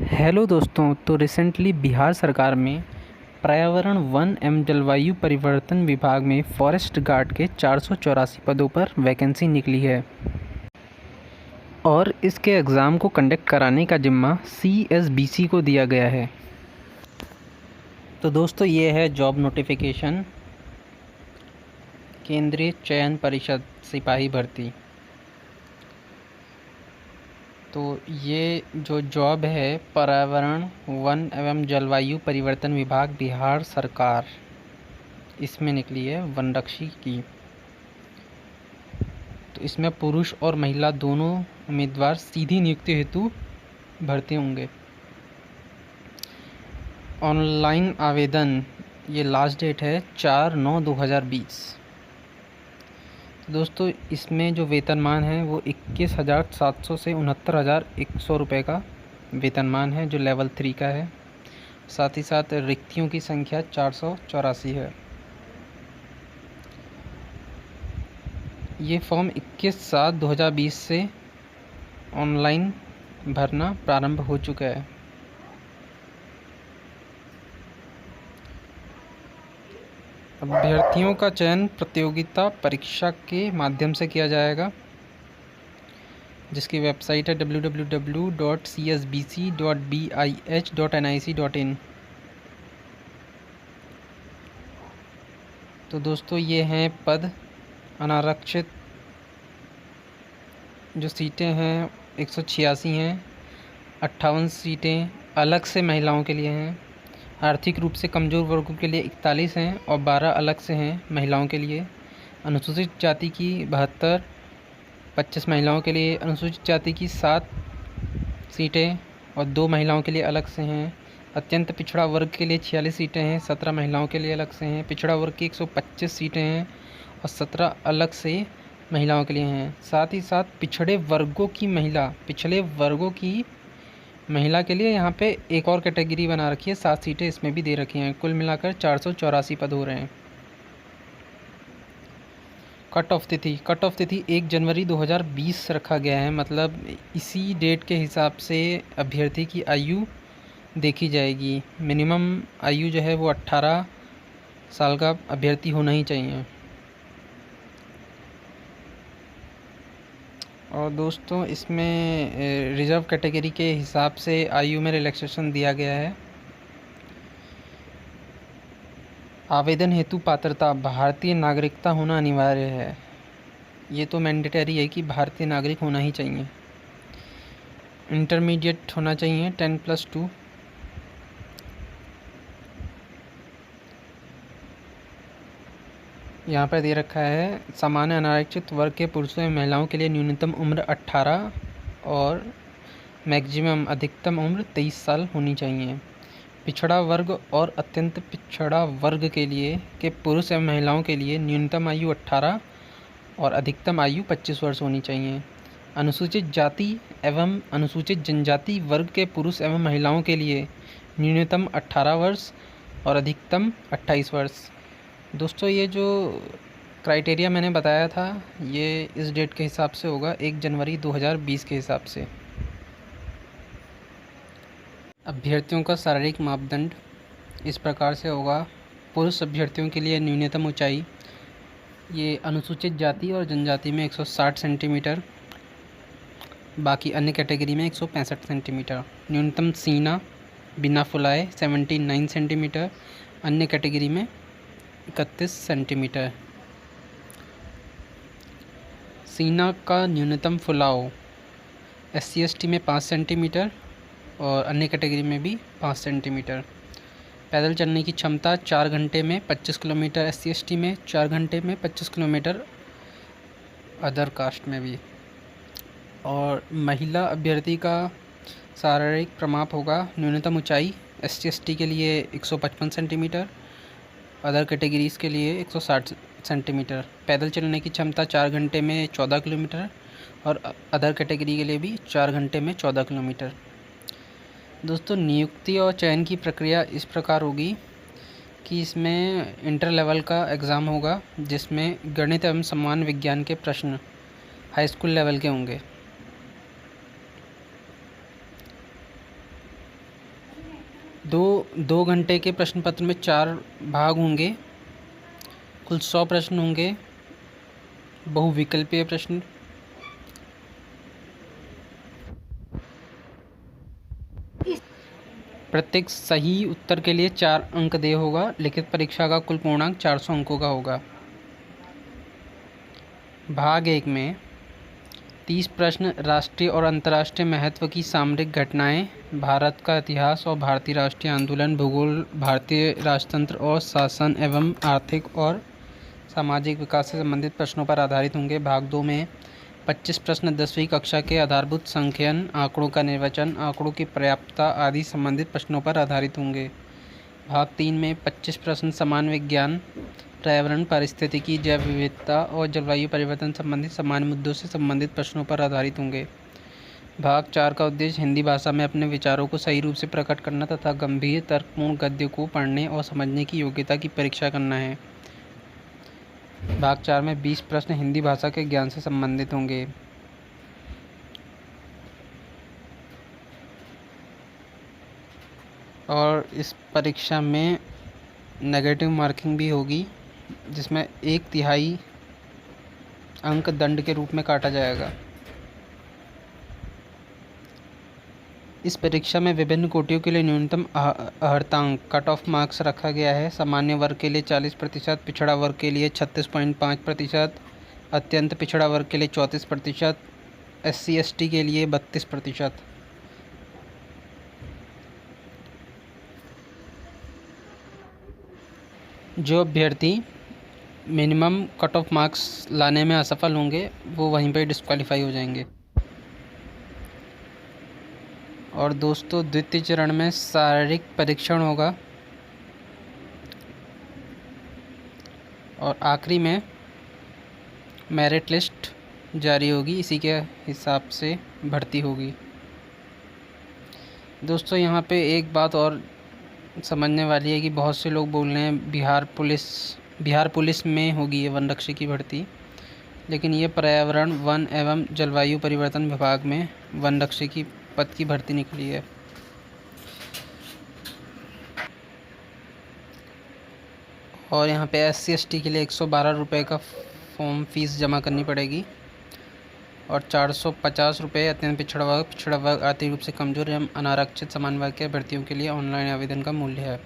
Hello दोस्तों। तो recently Bihar सरकार में पर्यावरण वन एवं जलवायु परिवर्तन विभाग में फॉरेस्ट गार्ड के 484 पदों पर वैकेंसी निकली है और इसके एग्ज़ाम को कंडक्ट कराने का जिम्मा CSBC को दिया गया है। तो दोस्तों ये है जॉब नोटिफिकेशन, केंद्रीय चयन परिषद सिपाही भर्ती। तो ये जो जॉब है पर्यावरण वन एवं जलवायु परिवर्तन विभाग बिहार सरकार, इसमें निकली है वनरक्षी की। तो इसमें पुरुष और महिला दोनों उम्मीदवार सीधी नियुक्ति हेतु भर्ती होंगे। ऑनलाइन आवेदन ये लास्ट डेट है 4/9/2020। दोस्तों इसमें जो वेतनमान है वो 21,700 से 69,100 रुपये का वेतनमान है, जो लेवल 3 का है। साथ ही साथ रिक्तियों की संख्या 484 है। ये फॉर्म 21/7/2020 से ऑनलाइन भरना प्रारंभ हो चुका है। अभ्यर्थियों का चयन प्रतियोगिता परीक्षा के माध्यम से किया जाएगा, जिसकी वेबसाइट है www.csbc.bih.nic.in। तो दोस्तों ये हैं पद। अनारक्षित जो सीटें हैं 186 हैं। 58 सीटें अलग से महिलाओं के लिए हैं। आर्थिक रूप से कमज़ोर वर्गों के लिए 41 हैं और 12 अलग से हैं महिलाओं के लिए। अनुसूचित जाति की 72, 25 महिलाओं के लिए। अनुसूचित जाति की 7 सीटें और 2 महिलाओं के लिए अलग से हैं। अत्यंत पिछड़ा वर्ग के लिए 46 सीटें हैं, 17 महिलाओं के लिए अलग से हैं। पिछड़ा वर्ग की 125 सीटें हैं और 17 अलग से महिलाओं के लिए हैं। साथ ही साथ पिछड़े वर्गों की महिला के लिए यहाँ पे एक और कैटेगरी बना रखी है, 7 सीटें इसमें भी दे रखी हैं। कुल मिलाकर 484 पद हो रहे हैं। कट ऑफ तिथि 1 जनवरी 2020 रखा गया है। मतलब इसी डेट के हिसाब से अभ्यर्थी की आयु देखी जाएगी। मिनिमम आयु जो है वो 18 साल का अभ्यर्थी होना ही चाहिए। और दोस्तों इसमें रिजर्व कैटेगरी के हिसाब से आयु में रिलैक्सेशन दिया गया है। आवेदन हेतु पात्रता भारतीय नागरिकता होना अनिवार्य है। ये तो मैंडेटरी है कि भारतीय नागरिक होना ही चाहिए। इंटरमीडिएट होना चाहिए 10+2। यहाँ पर दे रखा है सामान्य अनारक्षित वर्ग के पुरुषों एवं महिलाओं के लिए न्यूनतम उम्र 18 और मैक्सिमम अधिकतम उम्र 23 साल होनी चाहिए। पिछड़ा वर्ग और अत्यंत पिछड़ा वर्ग के पुरुष एवं महिलाओं के लिए न्यूनतम आयु 18 और अधिकतम आयु 25 वर्ष होनी चाहिए। अनुसूचित जाति एवं अनुसूचित जनजाति वर्ग के पुरुष एवं महिलाओं के लिए न्यूनतम 18 वर्ष और अधिकतम 28 वर्ष। दोस्तों ये जो क्राइटेरिया मैंने बताया था ये इस डेट के हिसाब से होगा, 1 जनवरी 2020 के हिसाब से। अभ्यर्थियों का शारीरिक मापदंड इस प्रकार से होगा। पुरुष अभ्यर्थियों के लिए न्यूनतम ऊंचाई ये अनुसूचित जाति और जनजाति में 160 सेंटीमीटर, बाकी अन्य कैटेगरी में 165 सेंटीमीटर। न्यूनतम सीना बिना फुलाए 79 सेंटीमीटर, अन्य कैटेगरी में 31 सेंटीमीटर। सीना का न्यूनतम फुलाव SC/ST में 5 सेंटीमीटर और अन्य कैटेगरी में भी 5 सेंटीमीटर। पैदल चलने की क्षमता 4 घंटे में 25 किलोमीटर SC/ST में, 4 घंटे में 25 किलोमीटर अदर कास्ट में भी। और महिला अभ्यर्थी का शारीरिक प्रमाप होगा न्यूनतम ऊंचाई SC/ST के लिए 155 सेंटीमीटर, अदर कैटेगरीज़ के लिए 160 सेंटीमीटर। पैदल चलने की क्षमता 4 घंटे में 14 किलोमीटर और अदर कैटेगरी के लिए भी 4 घंटे में 14 किलोमीटर। दोस्तों नियुक्ति और चयन की प्रक्रिया इस प्रकार होगी कि इसमें इंटर लेवल का एग्ज़ाम होगा, जिसमें गणित एवं सामान्य विज्ञान के प्रश्न हाई स्कूल लेवल के होंगे। दो घंटे के प्रश्न पत्र में 4 भाग होंगे। कुल 100 प्रश्न होंगे, बहुविकल्पीय प्रश्न। प्रत्येक सही उत्तर के लिए 4 अंक देय होगा। लिखित परीक्षा का कुल पूर्णांक 400 अंकों का होगा। भाग 1 में 30 प्रश्न राष्ट्रीय और अंतर्राष्ट्रीय महत्व की सामरिक घटनाएं, भारत का इतिहास और भारतीय राष्ट्रीय आंदोलन, भूगोल, भारतीय राजतंत्र और शासन एवं आर्थिक और सामाजिक विकास से संबंधित प्रश्नों पर आधारित होंगे। भाग 2 में 25 प्रश्न 10वीं कक्षा के आधारभूत संख्यन, आंकड़ों का निर्वचन, आंकड़ों की पर्याप्तता आदि संबंधित प्रश्नों पर आधारित होंगे। भाग 3 में 25 प्रश्न सामान्य विज्ञान, पर्यावरण, पारिस्थितिकी, जैव विविधता और जलवायु परिवर्तन संबंधित सामान्य मुद्दों से संबंधित प्रश्नों पर आधारित होंगे। भाग 4 का उद्देश्य हिंदी भाषा में अपने विचारों को सही रूप से प्रकट करना तथा गंभीर तर्कपूर्ण गद्य को पढ़ने और समझने की योग्यता की परीक्षा करना है। भाग 4 में 20 प्रश्न हिंदी भाषा के ज्ञान से संबंधित होंगे। और इस परीक्षा में नेगेटिव मार्किंग भी होगी, जिसमें 1/3 अंक दंड के रूप में काटा जाएगा। इस परीक्षा में विभिन्न कोटियों के लिए न्यूनतम अर्हतांक कट ऑफ मार्क्स रखा गया है। सामान्य वर्ग के लिए 40%, पिछड़ा वर्ग के लिए 36.5%, अत्यंत पिछड़ा वर्ग के लिए 34%, SC ST के लिए 32%। जो अभ्यर्थी मिनिमम कट ऑफ मार्क्स लाने में असफल होंगे वो वहीं पर डिस्क्वालीफाई हो जाएंगे। और दोस्तों, द्वितीय चरण में शारीरिक परीक्षण होगा और आखिरी में मेरिट लिस्ट जारी होगी। इसी के हिसाब से भर्ती होगी। दोस्तों, यहाँ पे एक बात और समझने वाली है कि बहुत से लोग बोल रहे हैं बिहार पुलिस में होगी ये वन रक्षक की भर्ती, लेकिन ये पर्यावरण, वन एवं जलवायु परिवर्तन विभाग में वन रक्षक की पद की भर्ती निकली है। और यहाँ पे SC ST के लिए 112 रुपये का फॉर्म फीस जमा करनी पड़ेगी और 450 रुपये अत्यंत पिछड़ा वर्ग, आर्थिक रूप से कमजोर एवं अनारक्षित समान वर्ग के अभ्यर्थियों के लिए ऑनलाइन आवेदन का मूल्य है।